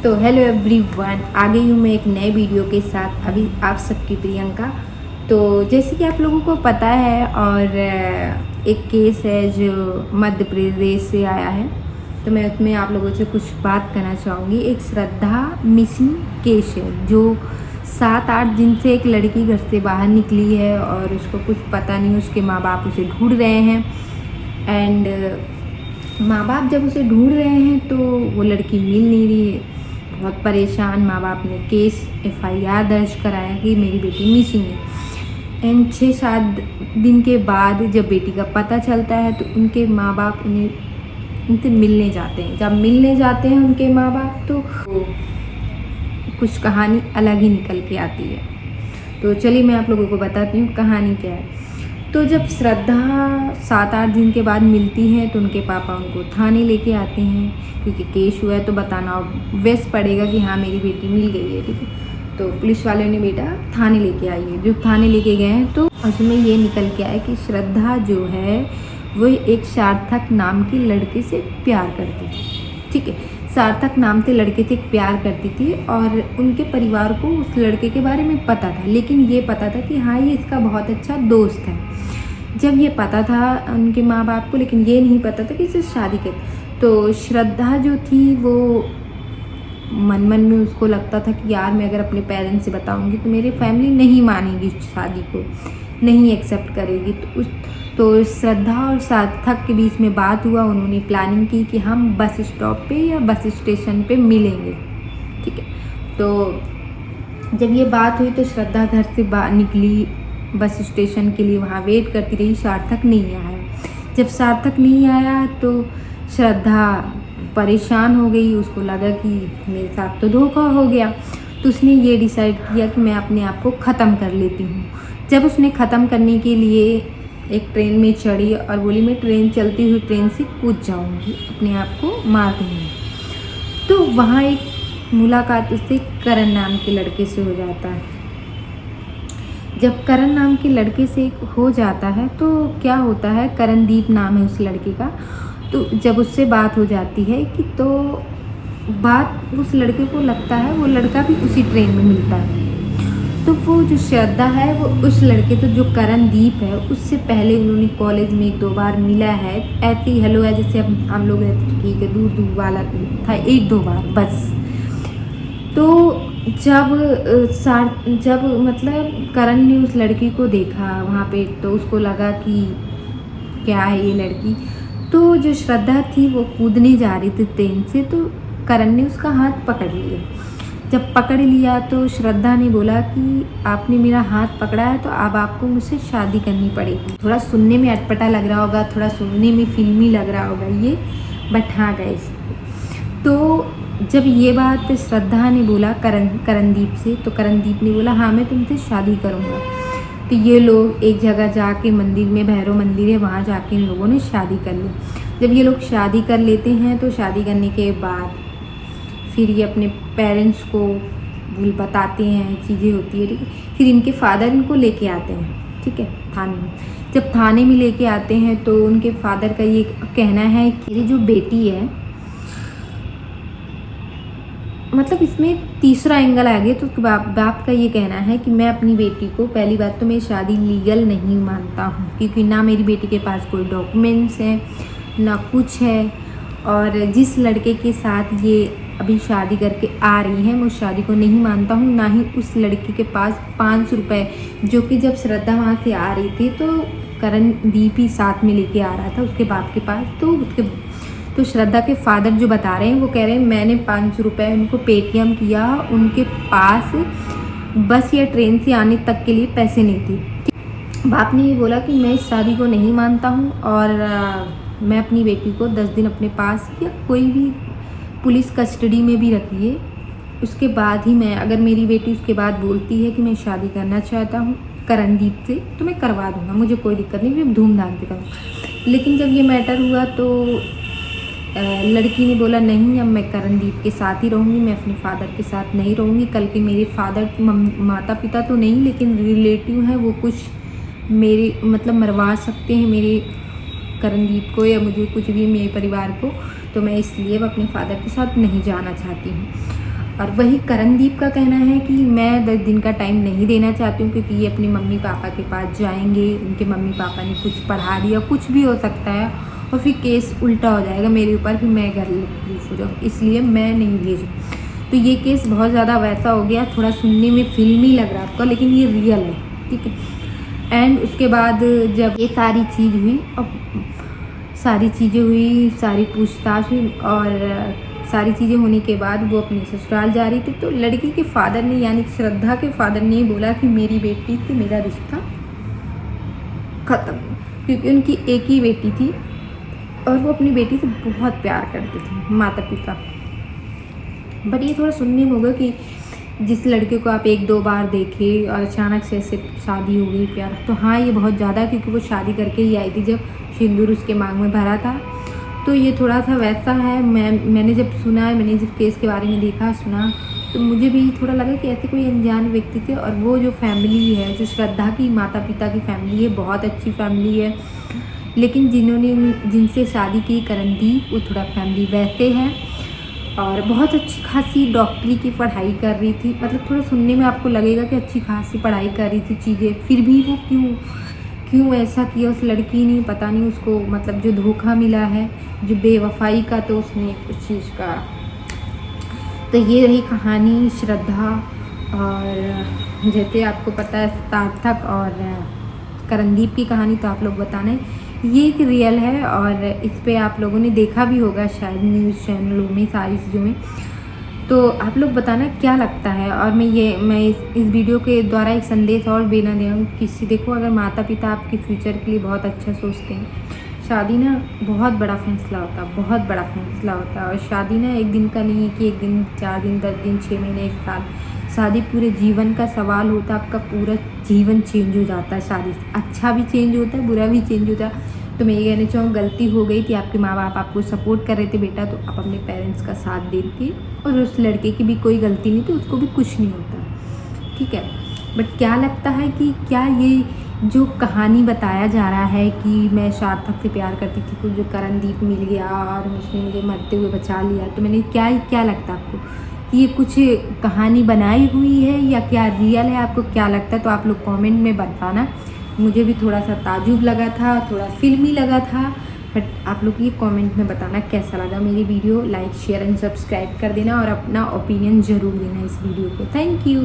तो hello everyone, आ गई हूँ मैं एक नए वीडियो के साथ। अभी आप सबकी प्रियंका। तो जैसे कि आप लोगों को पता है और एक केस है जो मध्य प्रदेश से आया है, तो मैं उसमें आप लोगों से कुछ बात करना चाहूँगी। एक श्रद्धा मिसिंग केस है जो 7-8 दिन से एक लड़की घर से बाहर निकली है और उसको कुछ पता नहीं, उसके माँ बाप उसे ढूंढ रहे हैं। एंड माँ बाप जब उसे ढूंढ रहे हैं तो वो लड़की मिल नहीं रही है। बहुत परेशान माँ बाप ने केस FIR दर्ज कराया कि मेरी बेटी मिसिंग है। एंड 6-7 दिन के बाद जब बेटी का पता चलता है तो उनके माँ बाप उनसे मिलने जाते हैं। जब मिलने जाते हैं उनके माँ बाप तो कुछ कहानी अलग ही निकल के आती है। तो चलिए मैं आप लोगों को बताती हूँ कहानी क्या है। तो जब श्रद्धा 7-8 दिन के बाद मिलती है तो उनके पापा उनको थाने लेके आते हैं, क्योंकि केस हुआ है तो बताना वेस्ट पड़ेगा कि हाँ मेरी बेटी मिल गई है, ठीक है। तो पुलिस वाले ने बेटा थाने लेके आई है। जो थाने लेके गए हैं तो उसमें ये निकल के आया कि श्रद्धा जो है वो एक सार्थक नाम के लड़के से प्यार करती थी, ठीक है। सार्थक नाम से लड़के से प्यार करती थी और उनके परिवार को उस लड़के के बारे में पता था, लेकिन ये पता था कि हाँ ये इसका बहुत अच्छा दोस्त है। जब ये पता था उनके माँ बाप को, लेकिन ये नहीं पता था कि इससे शादी कर। तो श्रद्धा जो थी वो मन में उसको लगता था कि यार मैं अगर अपने पेरेंट्स से बताऊंगी तो मेरी फैमिली नहीं मानेगी, इस शादी को नहीं एक्सेप्ट करेगी। तो श्रद्धा और सार्थक के बीच में बात हुआ। उन्होंने प्लानिंग की कि हम बस स्टॉप पे या बस स्टेशन पे मिलेंगे, ठीक है। तो जब ये बात हुई तो श्रद्धा घर से बाहर निकली बस स्टेशन के लिए, वहाँ वेट करती रही। सार्थक नहीं आया। जब सार्थक नहीं आया तो श्रद्धा परेशान हो गई। उसको लगा कि मेरे साथ तो धोखा हो गया। तो उसने ये डिसाइड किया कि मैं अपने आप को ख़त्म कर लेती हूँ। जब उसने ख़त्म करने के लिए एक ट्रेन में चढ़ी और बोली मैं ट्रेन चलती हुई ट्रेन से कूद जाऊँगी, अपने आप को मार दूँगी। तो वहाँ एक मुलाकात उससे करण नाम के लड़के से हो जाता है। जब करण नाम के लड़के से हो जाता है तो क्या होता है, करणदीप नाम है उस लड़के का। तो जब उससे बात हो जाती है कि तो बात उस लड़के को लगता है वो लड़का भी उसी ट्रेन में मिलता है। तो वो जो श्रद्धा है वो उस लड़के तो जो करणदीप है उससे पहले उन्होंने कॉलेज में 1-2 बार मिला है। ऐसे ही हेलो है जैसे हम लोग रहते तो ठीक है, दूर वाला था 1-2 बार बस। तो जब मतलब करण ने उस लड़की को देखा वहाँ पे तो उसको लगा कि क्या है ये लड़की। तो जो श्रद्धा थी वो कूदने जा रही थी ट्रेन से, तो करण ने उसका हाथ पकड़ लिया। जब पकड़ लिया तो श्रद्धा ने बोला कि आपने मेरा हाथ पकड़ा है तो अब आपको मुझसे शादी करनी पड़ेगी। थोड़ा सुनने में अटपटा लग रहा होगा, थोड़ा सुनने में फिल्मी लग रहा होगा ये, बट हाँ गाइस। तो जब ये बात श्रद्धा ने बोला करणदीप से, तो करणदीप ने बोला हाँ मैं तुमसे शादी करूँगा। तो ये लोग एक जगह जाके मंदिर में, भैरव मंदिर है, वहाँ जाके इन लोगों ने शादी कर ली। जब ये लोग शादी कर लेते हैं तो शादी करने के बाद फिर ये अपने पेरेंट्स को बताते हैं, चीज़ें होती है, ठीक है। फिर इनके फादर इनको लेके आते हैं, ठीक है, थाने में। जब थाने में लेके आते हैं तो उनके फादर का ये कहना है कि ये जो बेटी है, मतलब इसमें तीसरा एंगल आ गया। तो बाप का ये कहना है कि मैं अपनी बेटी को, पहली बात तो मैं शादी लीगल नहीं मानता हूँ, क्योंकि ना मेरी बेटी के पास कोई डॉक्यूमेंट्स है ना कुछ है, और जिस लड़के के साथ ये अभी शादी करके आ रही है मैं उस शादी को नहीं मानता हूँ। ना ही उस लड़के के पास 5 रुपये, जो कि जब श्रद्धा वहाँ से आ रही थी तो करणदीप ही साथ में लेके आ रहा था उसके बाप के पास। तो श्रद्धा के फादर जो बता रहे हैं वो कह रहे हैं मैंने 5 रुपये उनको पेटीएम किया, उनके पास बस या ट्रेन से आने तक के लिए पैसे नहीं थे। बाप ने ये बोला कि मैं इस शादी को नहीं मानता हूँ और मैं अपनी बेटी को 10 दिन अपने पास या कोई भी पुलिस कस्टडी में भी रखिए, उसके बाद ही मैं, अगर मेरी बेटी उसके बाद बोलती है कि मैं शादी करना चाहता हूँ करणदीप से तो मैं करवा दूँगा, मुझे कोई दिक्कत नहीं, मैं धूमधाम से करूँगा। लेकिन जब ये मैटर हुआ तो लड़की ने बोला नहीं, अब मैं करणदीप के साथ ही रहूँगी, मैं अपने फादर के साथ नहीं रहूँगी। कल के मेरे फादर माता पिता तो नहीं लेकिन रिलेटिव हैं, वो कुछ मेरे मतलब मरवा सकते हैं मेरे करणदीप को या मुझे कुछ भी मेरे परिवार को, तो मैं इसलिए अपने फादर के साथ नहीं जाना चाहती हूँ। और वही करणदीप का कहना है कि मैं 10 दिन का टाइम नहीं देना चाहती हूँ, क्योंकि ये अपनी मम्मी पापा के पास जाएंगे, उनके मम्मी पापा ने कुछ पढ़ा दिया, कुछ भी हो सकता है, और फिर केस उल्टा हो जाएगा मेरे ऊपर, फिर मैं घर प्रूफ हो जाऊँ, इसलिए मैं नहीं भेजूँ। तो ये केस बहुत ज़्यादा वैसा हो गया, थोड़ा सुनने में फिल्मी लग रहा है आपको, लेकिन ये रियल है, ठीक है। एंड उसके बाद जब ये सारी चीज़ हुई, अब सारी चीज़ें हुई, सारी पूछताछ हुई, और सारी चीज़ें होने के बाद वो अपने ससुराल जा रही थी, तो लड़की के फादर ने, यानी श्रद्धा के फादर ने बोला कि मेरी बेटी से मेरा रिश्ता ख़त्म, क्योंकि उनकी एक ही बेटी थी और वो अपनी बेटी से बहुत प्यार करते थे, माता पिता। बट ये थोड़ा सुनने में होगा कि जिस लड़के को आप 1-2 बार देखे और अचानक से ऐसे शादी हो गई, प्यार, तो हाँ ये बहुत ज़्यादा, क्योंकि वो शादी करके ही आई थी जब सिंदूर उसके मांग में भरा था। तो ये थोड़ा सा वैसा है। मैंने जब सुना, मैंने जब केस के बारे में देखा सुना, तो मुझे भी थोड़ा लगा कि ऐसे कोई अनजान व्यक्ति थे, और वो जो फैमिली है, जो श्रद्धा की माता पिता की फैमिली है, बहुत अच्छी फैमिली है, लेकिन जिनसे शादी की करणदीप, वो थोड़ा फैमिली वैसे है, और बहुत अच्छी खासी डॉक्टरी की पढ़ाई कर रही थी। मतलब थोड़ा सुनने में आपको लगेगा कि अच्छी खासी पढ़ाई कर रही थी चीज़ें, फिर भी वो क्यों ऐसा किया उस लड़की ने, पता नहीं उसको, मतलब जो धोखा मिला है, जो बेवफाई का, तो उसने उस चीज़ का। तो ये रही कहानी श्रद्धा और जैसे आपको पता है सार्थक और करणदीप की कहानी, तो आप लोग बताना ये एक रियल है, और इस पे आप लोगों ने देखा भी होगा शायद न्यूज़ चैनलों में, सारी चीज़ों में। तो आप लोग बताना क्या लगता है। और मैं इस वीडियो के द्वारा एक संदेश और देना दे रहा हूँ, किसी देखो, अगर माता पिता आपके फ्यूचर के लिए बहुत अच्छा सोचते हैं, शादी ना बहुत बड़ा फैसला होता है, बहुत बड़ा फैसला होता है। और शादी ना एक दिन का नहीं है कि 1 दिन, 4 दिन, 10 दिन, 6 महीने, 1 साल। शादी पूरे जीवन का सवाल होता है, आपका पूरा जीवन चेंज हो जाता है शादी से। अच्छा भी चेंज होता है, बुरा भी चेंज होता है। तो मैं ये कहना चाहूँ, गलती हो गई थी, आपके माँ बाप आपको सपोर्ट कर रहे थे बेटा, तो आप अपने पेरेंट्स का साथ देती, और उस लड़के की भी कोई गलती नहीं थी, उसको भी कुछ नहीं होता, ठीक है। बट क्या लगता है कि क्या ये जो कहानी बताया जा रहा है कि मैं सार्थक से प्यार करती थी, तो जो करणदीप मिल गया और उसने मुझे मरते हुए बचा लिया, तो मैंने क्या लगता है आपको कि ये कुछ कहानी बनाई हुई है या क्या रियल है, आपको क्या लगता है? तो आप लोग कमेंट में बताना। मुझे भी थोड़ा सा ताजुब लगा था, थोड़ा फिल्मी लगा था, बट आप लोग ये कमेंट में बताना कैसा लगा मेरी video. Like, share and subscribe कर देना, और अपना ओपिनियन ज़रूर देना इस वीडियो को। Thank you.